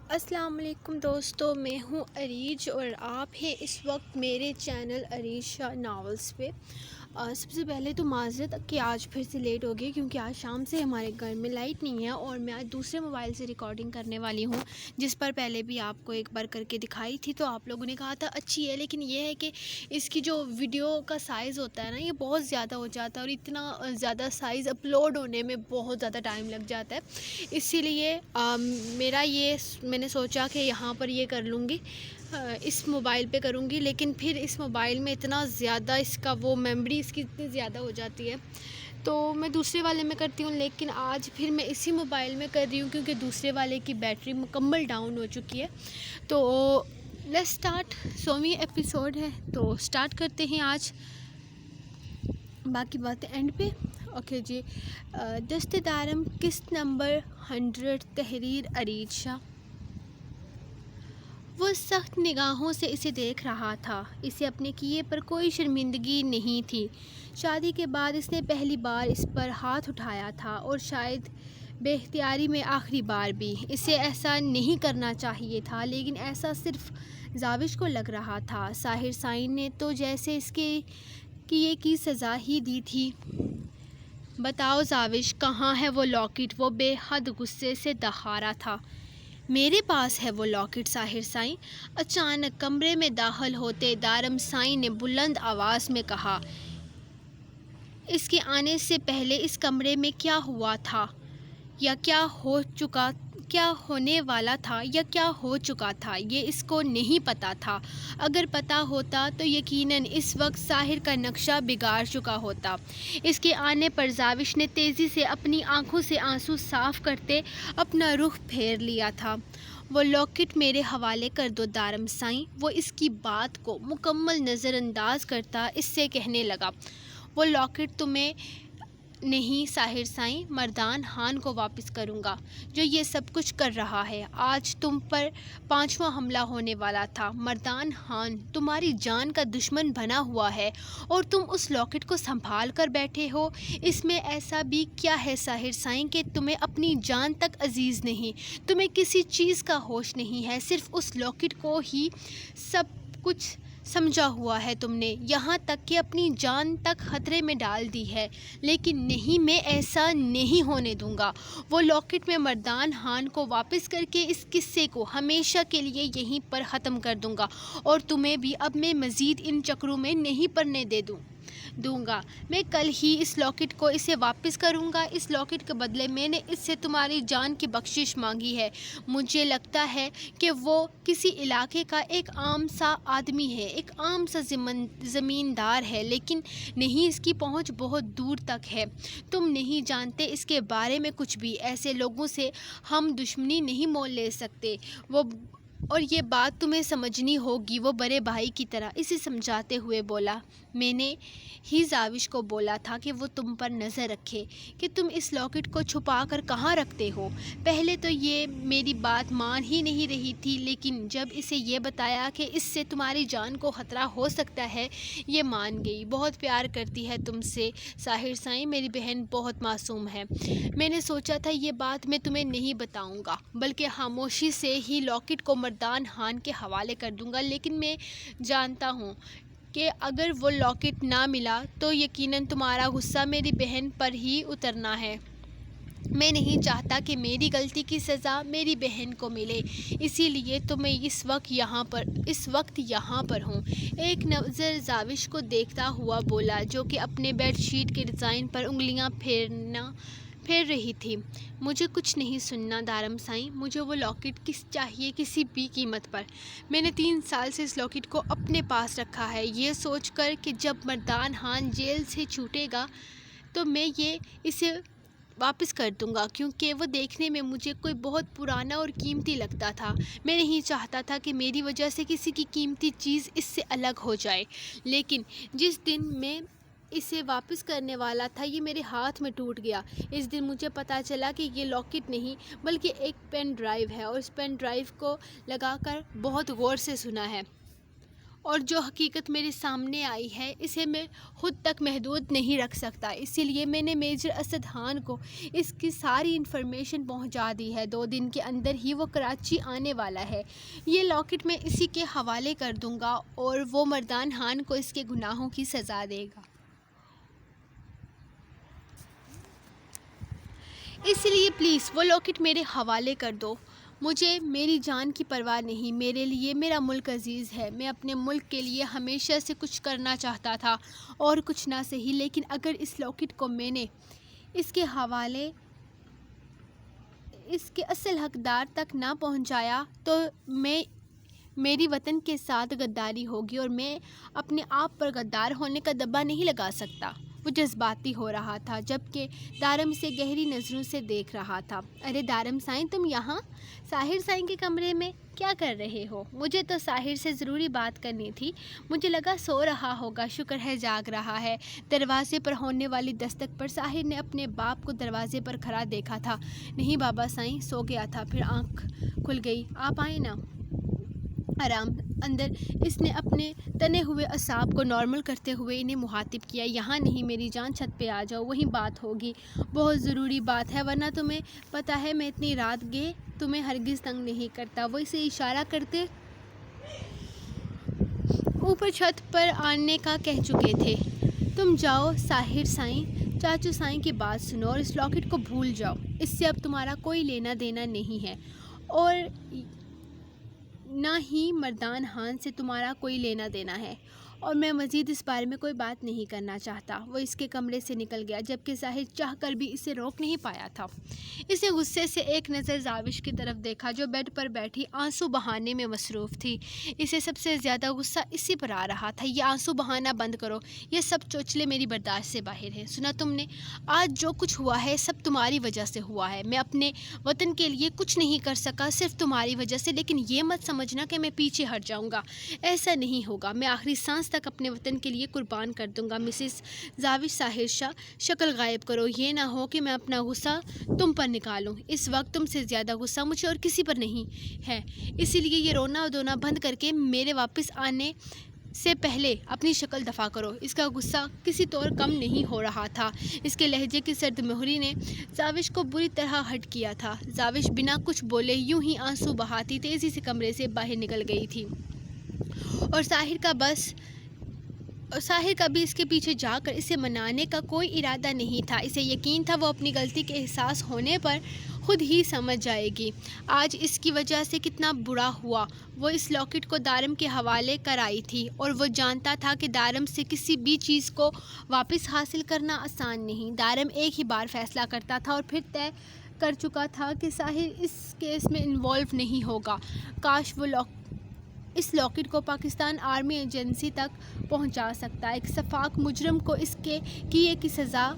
السلام علیکم دوستو، میں ہوں عریج اور آپ ہیں اس وقت میرے چینل عریج شاہ ناولز پہ۔ سب سے پہلے تو معذرت کہ آج پھر سے لیٹ ہو گئی، کیونکہ آج شام سے ہمارے گھر میں لائٹ نہیں ہے اور میں آج دوسرے موبائل سے ریکارڈنگ کرنے والی ہوں، جس پر پہلے بھی آپ کو ایک بار کر کے دکھائی تھی تو آپ لوگوں نے کہا تھا اچھی ہے، لیکن یہ ہے کہ اس کی جو ویڈیو کا سائز ہوتا ہے نا، یہ بہت زیادہ ہو جاتا ہے اور اتنا زیادہ سائز اپلوڈ ہونے میں بہت زیادہ ٹائم لگ جاتا ہے۔ اسی لیے میں نے سوچا کہ یہاں پر یہ کر لوں گی، اس موبائل پہ کروں گی، لیکن پھر اس موبائل میں اتنا زیادہ اس کا وہ میموری اس کی اتنی زیادہ ہو جاتی ہے تو میں دوسرے والے میں کرتی ہوں، لیکن آج پھر میں اسی موبائل میں کر رہی ہوں کیونکہ دوسرے والے کی بیٹری مکمل ڈاؤن ہو چکی ہے۔ تو لیٹس سٹارٹ، 100ویں ایپیسوڈ ہے تو سٹارٹ کرتے ہیں آج، باقی باتیں اینڈ پہ۔ اوکے جی، دست دارم قسط نمبر 100، تحریر عریج شاہ۔ وہ سخت نگاہوں سے اسے دیکھ رہا تھا، اسے اپنے کیے پر کوئی شرمندگی نہیں تھی۔ شادی کے بعد اس نے پہلی بار اس پر ہاتھ اٹھایا تھا اور شاید بے اختیاری میں آخری بار بھی۔ اسے ایسا نہیں کرنا چاہیے تھا، لیکن ایسا صرف زاوش کو لگ رہا تھا۔ ساحر سائن نے تو جیسے اس کے کیے کی سزا ہی دی تھی۔ بتاؤ زاوش، کہاں ہے وہ لاکٹ؟ وہ بے حد غصے سے دہارا تھا۔ میرے پاس ہے وہ لاکٹ ساحر سائن، اچانک کمرے میں داخل ہوتے دارم سائن نے بلند آواز میں کہا۔ اس کے آنے سے پہلے اس کمرے میں کیا ہوا تھا یا کیا ہونے والا تھا یا کیا ہو چکا تھا، یہ اس کو نہیں پتا تھا۔ اگر پتا ہوتا تو یقیناً اس وقت ساحر کا نقشہ بگاڑ چکا ہوتا۔ اس کے آنے پر زاوش نے تیزی سے اپنی آنکھوں سے آنسو صاف کرتے اپنا رخ پھیر لیا تھا۔ وہ لاکٹ میرے حوالے کر دو دارم سائن، وہ اس کی بات کو مکمل نظر انداز کرتا اس سے کہنے لگا۔ وہ لاکٹ تمہیں نہیں ساحر سائن، مردان خان کو واپس کروں گا، جو یہ سب کچھ کر رہا ہے۔ آج تم پر 5واں حملہ ہونے والا تھا۔ مردان خان تمہاری جان کا دشمن بنا ہوا ہے اور تم اس لاکٹ کو سنبھال کر بیٹھے ہو۔ اس میں ایسا بھی کیا ہے ساحر سائن کہ تمہیں اپنی جان تک عزیز نہیں، تمہیں کسی چیز کا ہوش نہیں ہے، صرف اس لاکٹ کو ہی سب کچھ سمجھا ہوا ہے تم نے، یہاں تک کہ اپنی جان تک خطرے میں ڈال دی ہے۔ لیکن نہیں، میں ایسا نہیں ہونے دوں گا۔ وہ لاکٹ میں مردان خان کو واپس کر کے اس قصے کو ہمیشہ کے لیے یہیں پر ختم کر دوں گا اور تمہیں بھی اب میں مزید ان چکروں میں نہیں پڑنے دوں گا۔ میں کل ہی اس لاکٹ کو اسے واپس کروں گا۔ اس لاکٹ کے بدلے میں نے اس سے تمہاری جان کی بخشش مانگی ہے۔ مجھے لگتا ہے کہ وہ کسی علاقے کا ایک عام سا آدمی ہے، ایک عام سا زمیندار ہے، لیکن نہیں، اس کی پہنچ بہت دور تک ہے۔ تم نہیں جانتے اس کے بارے میں کچھ بھی۔ ایسے لوگوں سے ہم دشمنی نہیں مول لے سکتے، اور یہ بات تمہیں سمجھنی ہوگی۔ وہ بڑے بھائی کی طرح اسے سمجھاتے ہوئے بولا۔ میں نے ہی زاوش کو بولا تھا کہ وہ تم پر نظر رکھے، کہ تم اس لاکٹ کو چھپا کر کہاں رکھتے ہو۔ پہلے تو یہ میری بات مان ہی نہیں رہی تھی، لیکن جب اسے یہ بتایا کہ اس سے تمہاری جان کو خطرہ ہو سکتا ہے، یہ مان گئی۔ بہت پیار کرتی ہے تم سے ساحر سائن، میری بہن بہت معصوم ہے۔ میں نے سوچا تھا یہ بات میں تمہیں نہیں بتاؤں گا، بلکہ خاموشی سے ہی لاکٹ کو مردان خان کے حوالے کر دوں گا، لیکن میں جانتا ہوں کہ اگر وہ لاکٹ نہ ملا تو یقیناً تمہارا غصہ میری بہن پر ہی اترنا ہے۔ میں نہیں چاہتا کہ میری غلطی کی سزا میری بہن کو ملے، اسی لیے تو میں اس وقت یہاں پر ہوں۔ ایک نظر زاوش کو دیکھتا ہوا بولا، جو کہ اپنے بیڈ شیٹ کے ڈیزائن پر انگلیاں پھیر رہی تھی۔ مجھے کچھ نہیں سننا دارم سائن، مجھے وہ لاکٹ چاہیے کسی بھی قیمت پر۔ میں نے 3 سال سے اس لاکٹ کو اپنے پاس رکھا ہے، یہ سوچ کر کہ جب مردان خان جیل سے چھوٹے گا تو میں اسے واپس کر دوں گا، کیونکہ وہ دیکھنے میں مجھے کوئی بہت پرانا اور قیمتی لگتا تھا۔ میں نہیں چاہتا تھا کہ میری وجہ سے کسی کی قیمتی چیز اس سے الگ ہو جائے، لیکن جس دن میں اسے واپس کرنے والا تھا یہ میرے ہاتھ میں ٹوٹ گیا۔ اس دن مجھے پتا چلا کہ یہ لاکٹ نہیں بلکہ ایک پین ڈرائیو ہے، اور اس پین ڈرائیو کو لگا کر بہت غور سے سنا ہے، اور جو حقیقت میرے سامنے آئی ہے اسے میں خود تک محدود نہیں رکھ سکتا، اسی لیے میں نے میجر اسد خان کو اس کی ساری انفارمیشن پہنچا دی ہے۔ 2 دن کے اندر ہی وہ کراچی آنے والا ہے۔ یہ لاکٹ میں اسی کے حوالے کر دوں گا اور وہ مردان خان کو اس کے گناہوں کی سزا دے گا۔ اس لیے پلیز وہ لاکٹ میرے حوالے کر دو۔ مجھے میری جان کی پرواہ نہیں، میرے لیے میرا ملک عزیز ہے۔ میں اپنے ملک کے لیے ہمیشہ سے کچھ کرنا چاہتا تھا اور کچھ نہ صحیح، لیکن اگر اس لاکٹ کو میں نے اس کے حوالے اس کے اصل حقدار تک نہ پہنچایا تو میری وطن کے ساتھ غداری ہوگی اور میں اپنے آپ پر غدار ہونے کا دبا نہیں لگا سکتا۔ وہ جذباتی ہو رہا تھا جبکہ دارم اسے گہری نظروں سے دیکھ رہا تھا۔ ارے دارم سائیں، تم یہاں ساحر سائیں کے کمرے میں کیا کر رہے ہو؟ مجھے تو ساحر سے ضروری بات کرنی تھی، مجھے لگا سو رہا ہوگا، شکر ہے جاگ رہا ہے۔ دروازے پر ہونے والی دستک پر ساحر نے اپنے باپ کو دروازے پر کھڑا دیکھا تھا۔ نہیں بابا سائیں، سو گیا تھا، پھر آنکھ کھل گئی، آپ آئے نا آرام اندر۔ اس نے اپنے تنے ہوئے اعصاب کو نارمل کرتے ہوئے انہیں مخاطب کیا، یہاں نہیں میری جان، چھت پہ آ جاؤ، وہیں بات ہوگی، بہت ضروری بات ہے، ورنہ تمہیں پتہ ہے میں اتنی رات گے تمہیں ہرگز تنگ نہیں کرتا۔ وہ اسے اشارہ کرتے اوپر چھت پر آنے کا کہہ چکے تھے۔ تم جاؤ ساحر سائیں، چاچو سائیں کی بات سنو اور اس لاکٹ کو بھول جاؤ، اس سے اب تمہارا کوئی لینا دینا نہیں ہے اور نہ ہی مردان خان سے تمہارا کوئی لینا دینا ہے، اور میں مزید اس بارے میں کوئی بات نہیں کرنا چاہتا۔ وہ اس کے کمرے سے نکل گیا جبکہ ظاہر چاہ کر بھی اسے روک نہیں پایا تھا۔ اسے غصے سے ایک نظر زاوش کی طرف دیکھا جو بیڈ پر بیٹھی آنسو بہانے میں مصروف تھی۔ اسے سب سے زیادہ غصہ اسی پر آ رہا تھا۔ یہ آنسو بہانا بند کرو، یہ سب چوچلے میری برداشت سے باہر ہیں۔ سنا تم نے؟ آج جو کچھ ہوا ہے سب تمہاری وجہ سے ہوا ہے۔ میں اپنے وطن کے لیے کچھ نہیں کر سکا صرف تمہاری وجہ سے، لیکن یہ مت سمجھنا کہ میں پیچھے ہٹ جاؤں گا، ایسا نہیں ہوگا۔ میں آخری سانس تک اپنے وطن کے لیے قربان کر دوں گا۔ مسز زاوش ساحر شاہ، شکل غائب کرو، یہ نہ ہو کہ میں اپنا غصہ تم پر نکالوں۔ اس وقت تم سے زیادہ غصہ مجھے اور کسی پر نہیں ہے، اسی لیے یہ رونا دھونا بند کر کے میرے واپس آنے سے پہلے اپنی شکل دفاع کرو۔ اس کا غصہ کسی طور کم نہیں ہو رہا تھا، اس کے لہجے کی سرد مہری نے زاوش کو بری طرح ہرٹ کیا تھا۔ زاوش بنا کچھ بولے یوں ہی آنسو بہاتی تیزی سے کمرے سے باہر نکل گئی تھی، اور ساحر کا بھی اس کے پیچھے جا کر اسے منانے کا کوئی ارادہ نہیں تھا۔ اسے یقین تھا وہ اپنی غلطی کے احساس ہونے پر خود ہی سمجھ جائے گی۔ آج اس کی وجہ سے کتنا برا ہوا۔ وہ اس لاکٹ کو دارم کے حوالے کر آئی تھی اور وہ جانتا تھا کہ دارم سے کسی بھی چیز کو واپس حاصل کرنا آسان نہیں۔ دارم ایک ہی بار فیصلہ کرتا تھا اور پھر طے کر چکا تھا کہ ساحر اس کیس میں انوالو نہیں ہوگا۔ کاش وہ اس لاکٹ کو پاکستان آرمی ایجنسی تک پہنچا سکتا، ایک شفاق مجرم کو اس کے کیے کی سزا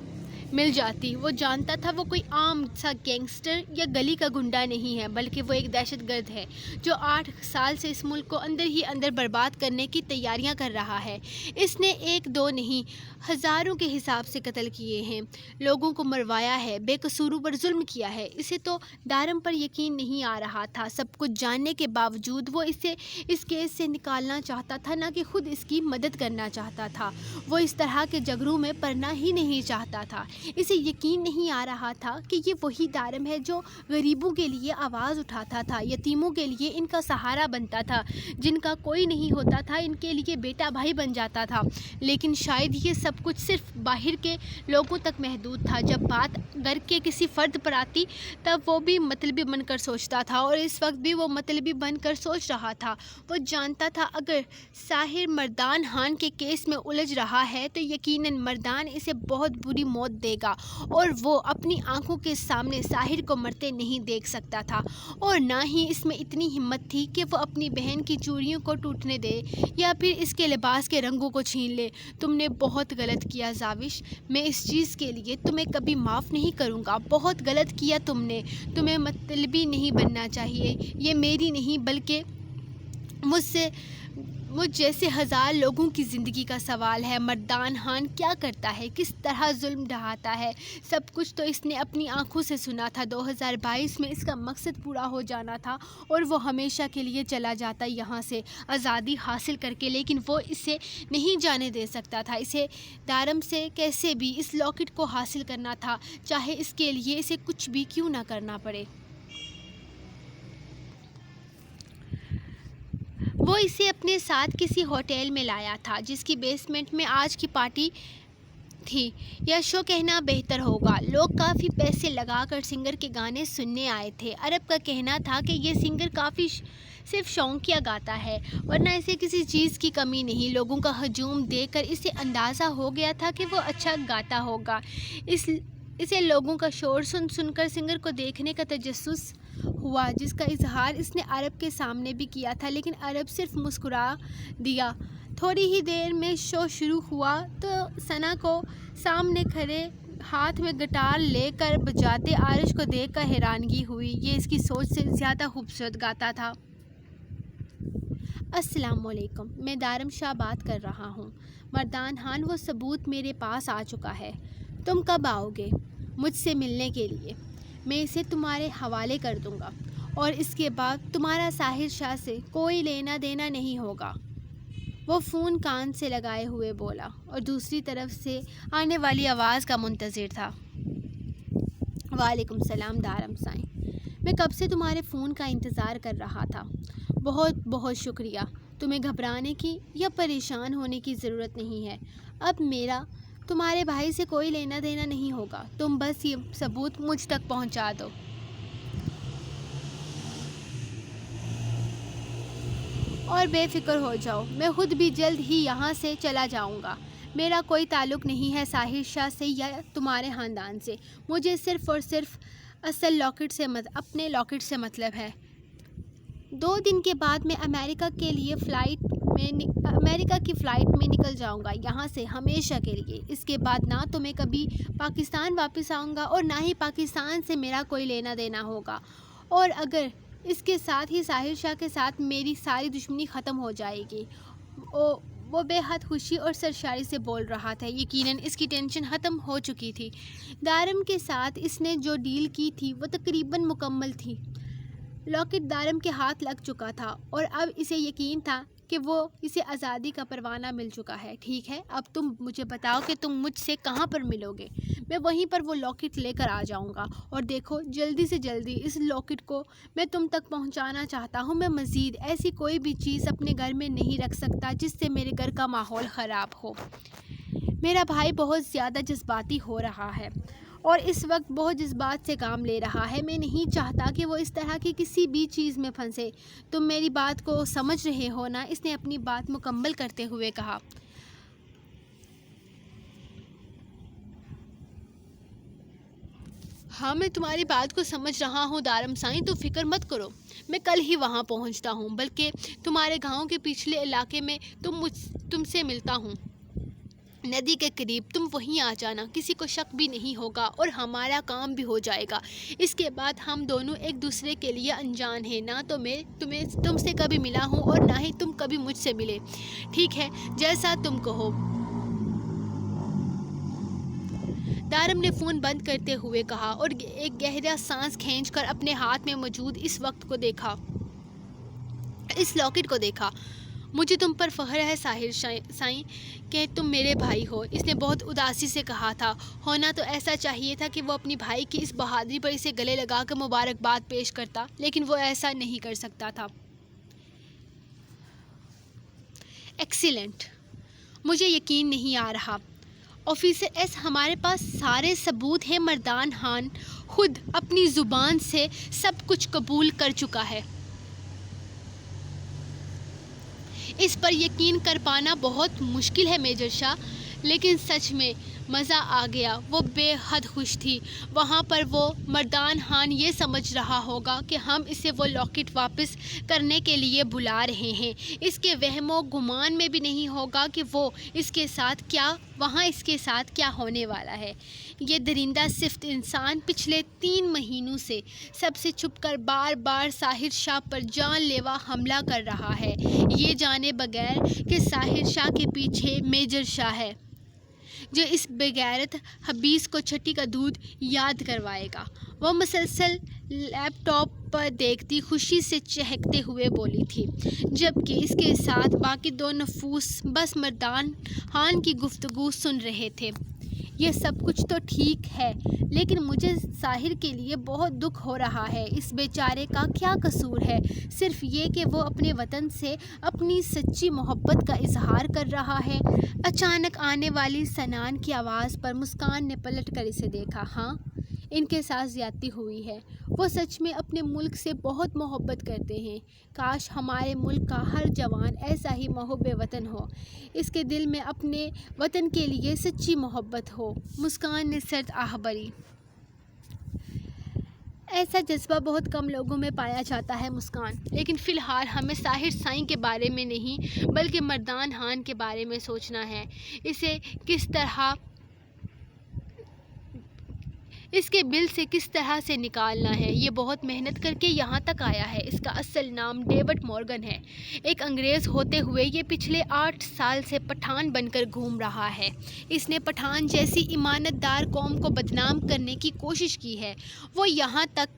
مل جاتی۔ وہ جانتا تھا وہ کوئی عام سا گینگسٹر یا گلی کا گنڈا نہیں ہے، بلکہ وہ ایک دہشت گرد ہے جو 8 سال سے اس ملک کو اندر ہی اندر برباد کرنے کی تیاریاں کر رہا ہے۔ اس نے 1 2 نہیں، ہزاروں کے حساب سے قتل کیے ہیں، لوگوں کو مروایا ہے، بے قصوروں پر ظلم کیا ہے۔ اسے تو دارم پر یقین نہیں آ رہا تھا۔ سب کچھ جاننے کے باوجود وہ اسے اس کیس سے نکالنا چاہتا تھا، نہ کہ خود اس کی مدد کرنا چاہتا تھا۔ وہ اس طرح کے جھگڑوں میں پڑنا ہی نہیں چاہتا تھا۔ اسے یقین نہیں آ رہا تھا کہ یہ وہی دارم ہے جو غریبوں کے لیے آواز اٹھاتا تھا، یتیموں کے لیے ان کا سہارا بنتا تھا، جن کا کوئی نہیں ہوتا تھا ان کے لیے بیٹا بھائی بن جاتا تھا۔ لیکن شاید یہ سب کچھ صرف باہر کے لوگوں تک محدود تھا۔ جب بات گھر کے کسی فرد پر آتی تب وہ بھی مطلبی بن کر سوچتا تھا، اور اس وقت بھی وہ مطلبی بن کر سوچ رہا تھا۔ وہ جانتا تھا اگر ساحر مردان خان کے کیس میں الجھ رہا ہے تو یقیناً مردان اسے بہت بری موت دے گا، اور وہ اپنی آنکھوں کے سامنے ساحر کو مرتے نہیں دیکھ سکتا تھا، اور نہ ہی اس میں اتنی ہمت تھی کہ وہ اپنی بہن کی چوڑیوں کو ٹوٹنے دے یا پھر اس کے لباس کے رنگوں کو چھین لے۔ تم نے بہت غلط کیا زاوش، میں اس چیز کے لیے تمہیں کبھی معاف نہیں کروں گا۔ بہت غلط کیا تم نے، تمہیں مطلبی نہیں بننا چاہیے، یہ میری نہیں بلکہ مجھ جیسے ہزار لوگوں کی زندگی کا سوال ہے، مردان خان کیا کرتا ہے، کس طرح ظلم ڈھاتا ہے، سب کچھ تو اس نے اپنی آنکھوں سے سنا تھا۔ 2022 میں اس کا مقصد پورا ہو جانا تھا اور وہ ہمیشہ کے لیے چلا جاتا یہاں سے آزادی حاصل کر کے، لیکن وہ اسے نہیں جانے دے سکتا تھا۔ اسے دارم سے کیسے بھی اس لاکٹ کو حاصل کرنا تھا، چاہے اس کے لیے اسے کچھ بھی کیوں نہ کرنا پڑے۔ وہ اسے اپنے ساتھ کسی ہوٹل میں لایا تھا جس کی بیسمنٹ میں آج کی پارٹی تھی، یا شو کہنا بہتر ہوگا۔ لوگ کافی پیسے لگا کر سنگر کے گانے سننے آئے تھے۔ عرب کا کہنا تھا کہ یہ سنگر کافی صرف شوقیہ گاتا ہے، ورنہ اسے کسی چیز کی کمی نہیں۔ لوگوں کا ہجوم دیکھ کر اسے اندازہ ہو گیا تھا کہ وہ اچھا گاتا ہوگا۔ اسے لوگوں کا شور سن سن کر سنگر کو دیکھنے کا تجسس ہوا، جس کا اظہار اس نے عرب کے سامنے بھی کیا تھا، لیکن عرب صرف مسکرا دیا۔ تھوڑی ہی دیر میں شو شروع ہوا تو ثنا کو سامنے کھڑے ہاتھ میں گٹار لے کر بجاتے عارش کو دیکھ کر حیرانگی ہوئی۔ یہ اس کی سوچ سے زیادہ خوبصورت گاتا تھا۔ السلام علیکم، میں دارم شاہ بات کر رہا ہوں۔ مردان خان، وہ ثبوت میرے پاس آ چکا ہے۔ تم کب آؤ گے مجھ سے ملنے کے لیے؟ میں اسے تمہارے حوالے کر دوں گا، اور اس کے بعد تمہارا ساحر شاہ سے کوئی لینا دینا نہیں ہوگا۔ وہ فون کان سے لگائے ہوئے بولا اور دوسری طرف سے آنے والی آواز کا منتظر تھا۔ وعلیکم السلام دارم سائیں، میں کب سے تمہارے فون کا انتظار کر رہا تھا۔ بہت بہت شکریہ۔ تمہیں گھبرانے کی یا پریشان ہونے کی ضرورت نہیں ہے۔ اب میرا تمہارے بھائی سے کوئی لینا دینا نہیں ہوگا۔ تم بس یہ ثبوت مجھ تک پہنچا دو۔ اور بے فکر ہو جاؤ، میں خود بھی جلد ہی یہاں سے چلا جاؤں گا۔ میرا کوئی تعلق نہیں ہے ساحر شاہ سے یا تمہارے خاندان سے۔ مجھے صرف اور صرف اصل لاکٹ سے اپنے لاکٹ سے مطلب ہے۔ 2 دن کے بعد میں امریکہ کی فلائٹ میں نکل جاؤں گا یہاں سے ہمیشہ کے لیے۔ اس کے بعد نہ تو میں کبھی پاکستان واپس آؤں گا اور نہ ہی پاکستان سے میرا کوئی لینا دینا ہوگا، اور اگر اس کے ساتھ ہی ساحر شاہ کے ساتھ میری ساری دشمنی ختم ہو جائے گی۔ وہ بے حد خوشی اور سرشاری سے بول رہا تھا۔ یقیناً اس کی ٹینشن ختم ہو چکی تھی۔ دارم کے ساتھ اس نے جو ڈیل کی تھی وہ تقریباً مکمل تھی۔ لاکٹ دارم کے ہاتھ لگ چکا تھا اور اب اسے یقین تھا کہ وہ اسے آزادی کا پروانہ مل چکا ہے۔ ٹھیک ہے، اب تم مجھے بتاؤ کہ تم مجھ سے کہاں پر ملو گے۔ میں وہیں پر وہ لاکٹ لے کر آ جاؤں گا، اور دیکھو جلدی سے جلدی اس لاکٹ کو میں تم تک پہنچانا چاہتا ہوں۔ میں مزید ایسی کوئی بھی چیز اپنے گھر میں نہیں رکھ سکتا جس سے میرے گھر کا ماحول خراب ہو۔ میرا بھائی بہت زیادہ جذباتی ہو رہا ہے اور اس وقت بہت جذبات سے کام لے رہا ہے۔ میں نہیں چاہتا کہ وہ اس طرح کی کسی بھی چیز میں پھنسے۔ تم میری بات کو سمجھ رہے ہو نا؟ اس نے اپنی بات مکمل کرتے ہوئے کہا۔ ہاں، میں تمہاری بات کو سمجھ رہا ہوں دارم سائیں، تو فکر مت کرو، میں کل ہی وہاں پہنچتا ہوں، بلکہ تمہارے گاؤں کے پچھلے علاقے میں تم سے ملتا ہوں، ندی کے قریب۔ تم وہیں آ جانا، کسی کو شک بھی نہیں ہوگا اور ہمارا کام بھی ہو جائے گا۔ اس کے بعد ہم دونوں ایک دوسرے کے لیے انجان ہیں، نہ تو میں تم سے کبھی ملا ہوں اور نہ ہی تم کبھی مجھ سے ملے۔ ٹھیک ہے، جیسا تم کہو۔ دارم نے فون بند کرتے ہوئے کہا اور ایک گہرا سانس کھینچ کر اپنے ہاتھ میں موجود اس لاکٹ کو دیکھا۔ مجھے تم پر فخر ہے ساحر سائیں کہ تم میرے بھائی ہو، اس نے بہت اداسی سے کہا تھا۔ ہونا تو ایسا چاہیے تھا کہ وہ اپنی بھائی کی اس بہادری پر اسے گلے لگا کر مبارکباد پیش کرتا، لیکن وہ ایسا نہیں کر سکتا تھا۔ ایکسیلنٹ، مجھے یقین نہیں آ رہا۔ آفیسر ایس، ہمارے پاس سارے ثبوت ہیں۔ مردان خان خود اپنی زبان سے سب کچھ قبول کر چکا ہے۔ اس پر یقین کر پانا بہت مشکل ہے میجر شاہ، لیکن سچ میں مزہ آ گیا۔ وہ بے حد خوش تھی۔ وہاں پر وہ مردان خان یہ سمجھ رہا ہوگا کہ ہم اسے وہ لاکٹ واپس کرنے کے لیے بلا رہے ہیں۔ اس کے وہم و گمان میں بھی نہیں ہوگا کہ اس کے ساتھ کیا ہونے والا ہے۔ یہ درندہ صفت انسان پچھلے 3 مہینوں سے سب سے چھپ کر بار بار ساحر شاہ پر جان لیوا حملہ کر رہا ہے، یہ جانے بغیر کہ ساحر شاہ کے پیچھے میجر شاہ ہے، جو اس بغیرت حبیث کو چھٹی کا دودھ یاد کروائے گا۔ وہ مسلسل لیپ ٹاپ پر دیکھتی خوشی سے چہکتے ہوئے بولی تھی، جبکہ اس کے ساتھ باقی 2 نفوس بس مردان خان کی گفتگو سن رہے تھے۔ یہ سب کچھ تو ٹھیک ہے، لیکن مجھے ساحر کے لیے بہت دکھ ہو رہا ہے۔ اس بیچارے کا کیا قصور ہے؟ صرف یہ کہ وہ اپنے وطن سے اپنی سچی محبت کا اظہار کر رہا ہے۔ اچانک آنے والی سنان کی آواز پر مسکان نے پلٹ کر اسے دیکھا۔ ہاں، ان کے ساتھ زیادتی ہوئی ہے۔ وہ سچ میں اپنے ملک سے بہت محبت کرتے ہیں۔ کاش ہمارے ملک کا ہر جوان ایسا ہی محب وطن ہو، اس کے دل میں اپنے وطن کے لیے سچی محبت ہو۔ مسکان نے سرد آہ بھری۔ ایسا جذبہ بہت کم لوگوں میں پایا جاتا ہے مسکان، لیکن فی الحال ہمیں ساحر سائیں کے بارے میں نہیں بلکہ مردان خان کے بارے میں سوچنا ہے۔ اس کے بل سے کس طرح سے نکالنا ہے۔ یہ بہت محنت کر کے یہاں تک آیا ہے۔ اس کا اصل نام ڈیوڈ مورگن ہے۔ ایک انگریز ہوتے ہوئے یہ پچھلے 8 سال سے پٹھان بن کر گھوم رہا ہے۔ اس نے پٹھان جیسی ایمانت دار قوم کو بدنام کرنے کی کوشش کی ہے۔ وہ یہاں تک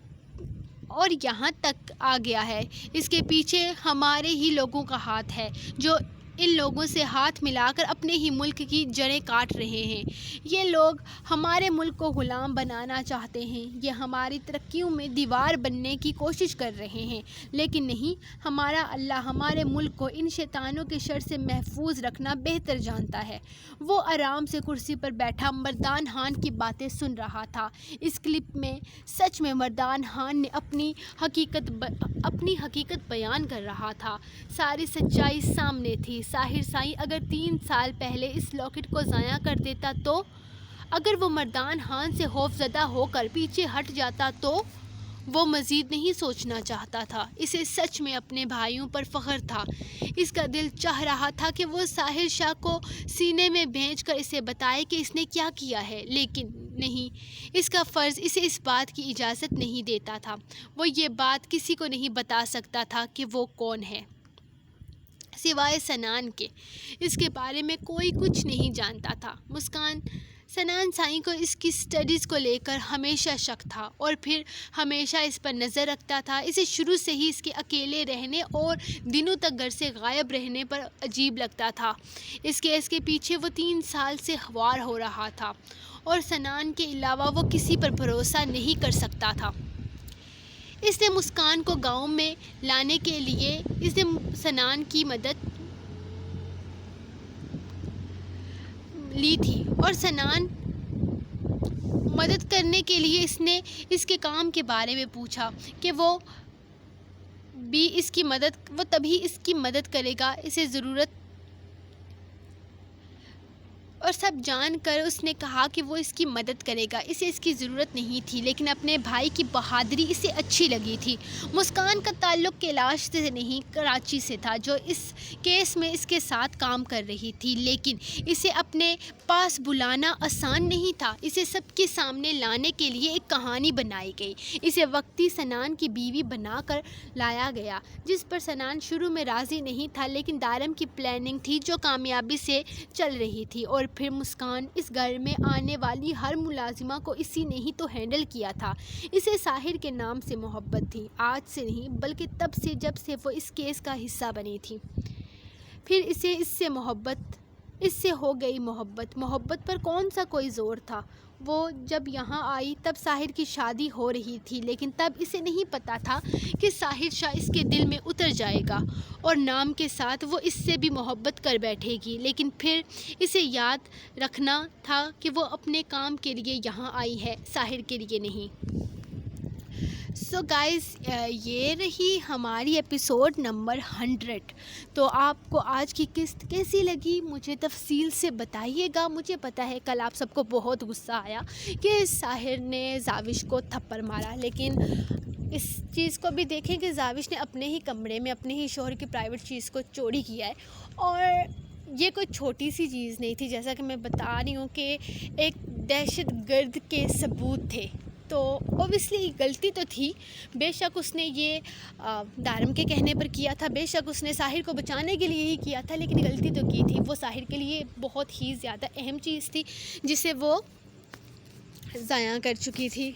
آ گیا ہے۔ اس کے پیچھے ہمارے ہی لوگوں کا ہاتھ ہے، جو ان لوگوں سے ہاتھ ملا کر اپنے ہی ملک کی جڑیں کاٹ رہے ہیں۔ یہ لوگ ہمارے ملک کو غلام بنانا چاہتے ہیں۔ یہ ہماری ترقیوں میں دیوار بننے کی کوشش کر رہے ہیں، لیکن نہیں، ہمارا اللہ ہمارے ملک کو ان شیطانوں کے شر سے محفوظ رکھنا بہتر جانتا ہے۔ وہ آرام سے کرسی پر بیٹھا مردان خان کی باتیں سن رہا تھا۔ اس کلپ میں سچ میں مردان خان نے اپنی حقیقت بیان کر رہا تھا۔ ساری سچائی سامنے تھی۔ ساحر سائیں اگر 3 سال پہلے اس لاکٹ کو ضائع کر دیتا تو، اگر وہ مردان خان سے خوف زدہ ہو کر پیچھے ہٹ جاتا تو، وہ مزید نہیں سوچنا چاہتا تھا۔ اسے سچ میں اپنے بھائیوں پر فخر تھا۔ اس کا دل چاہ رہا تھا کہ وہ ساحر شاہ کو سینے میں بھینچ کر اسے بتائے کہ اس نے کیا کیا ہے، لیکن نہیں، اس کا فرض اسے اس بات کی اجازت نہیں دیتا تھا۔ وہ یہ بات کسی کو نہیں بتا سکتا تھا کہ وہ کون ہے، سوائے سنان کے۔ اس کے بارے میں کوئی کچھ نہیں جانتا تھا۔ سنان سائیں کو اس کی سٹڈیز کو لے کر ہمیشہ شک تھا، اور پھر ہمیشہ اس پر نظر رکھتا تھا۔ اسے شروع سے ہی اس کے اکیلے رہنے اور دنوں تک گھر سے غائب رہنے پر عجیب لگتا تھا۔ اس کیس کے پیچھے وہ 3 سال سے خوار ہو رہا تھا، اور سنان کے علاوہ وہ کسی پر بھروسہ نہیں کر سکتا تھا۔ اس نے مسکان کو گاؤں میں لانے کے لیے سنان کی مدد لی تھی، اور سنان مدد کرنے کے لیے اس نے اس کے کام کے بارے میں پوچھا کہ وہ تبھی اس کی مدد کرے گا، اسے ضرورت، اور سب جان کر اس نے کہا کہ وہ اس کی مدد کرے گا۔ اسے اس کی ضرورت نہیں تھی، لیکن اپنے بھائی کی بہادری اسے اچھی لگی تھی۔ مسکان کا تعلق کیلاش سے نہیں، کراچی سے تھا، جو اس کیس میں اس کے ساتھ کام کر رہی تھی، لیکن اسے اپنے پاس بلانا آسان نہیں تھا۔ اسے سب کے سامنے لانے کے لیے ایک کہانی بنائی گئی۔ اسے وقتی سنان کی بیوی بنا کر لایا گیا، جس پر سنان شروع میں راضی نہیں تھا، لیکن دارم کی پلاننگ تھی جو کامیابی سے چل رہی تھی۔ اور پھر مسکان، اس گھر میں آنے والی ہر ملازمہ کو اسی نے ہی تو ہینڈل کیا تھا۔ اسے ساحر کے نام سے محبت تھی، آج سے نہیں بلکہ تب سے جب سے وہ اس کیس کا حصہ بنی تھی۔ پھر اسے اس سے ہو گئی محبت پر کون سا کوئی زور تھا۔ وہ جب یہاں آئی تب ساحر کی شادی ہو رہی تھی، لیکن تب اسے نہیں پتا تھا کہ ساحر شاہ اس کے دل میں اتر جائے گا، اور نام کے ساتھ وہ اس سے بھی محبت کر بیٹھے گی۔ لیکن پھر اسے یاد رکھنا تھا کہ وہ اپنے کام کے لیے یہاں آئی ہے، ساحر کے لیے نہیں۔ سو گائز یہ رہی ہماری ایپیسوڈ نمبر 100. تو آپ کو آج کی قسط کیسی لگی مجھے تفصیل سے بتائیے گا. مجھے پتہ ہے کل آپ سب کو بہت غصہ آیا کہ ساحر نے زاوش کو تھپڑ مارا، لیکن اس چیز کو بھی دیکھیں کہ زاوش نے اپنے ہی کمرے میں اپنے ہی شوہر کی پرائیویٹ چیز کو چوری کیا ہے، اور یہ کوئی چھوٹی سی چیز نہیں تھی. جیسا کہ میں بتا رہی ہوں کہ ایک دہشت گرد کے ثبوت تھے، تو اوبیسلی غلطی تو تھی. بے شک اس نے یہ دارم کے کہنے پر کیا تھا، بے شک اس نے ساحر کو بچانے کے لیے ہی کیا تھا، لیکن غلطی تو کی تھی. وہ ساحر کے لیے بہت ہی زیادہ اہم چیز تھی جسے وہ ضائع کر چکی تھی.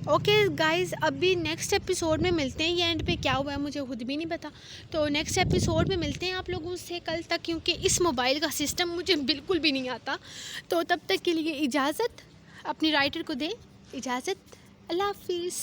اوکے گائز، ابھی نیکسٹ ایپیسوڈ میں ملتے ہیں. یہ اینڈ پہ کیا ہوا ہے مجھے خود بھی نہیں پتا. تو نیکسٹ ایپیسوڈ میں ملتے ہیں آپ لوگوں سے کل تک، کیونکہ اس موبائل کا سسٹم مجھے بالکل بھی نہیں آتا. تو تب تک کے لیے اجازت، اپنی رائٹر کو دیں اجازت. اللہ حافظ.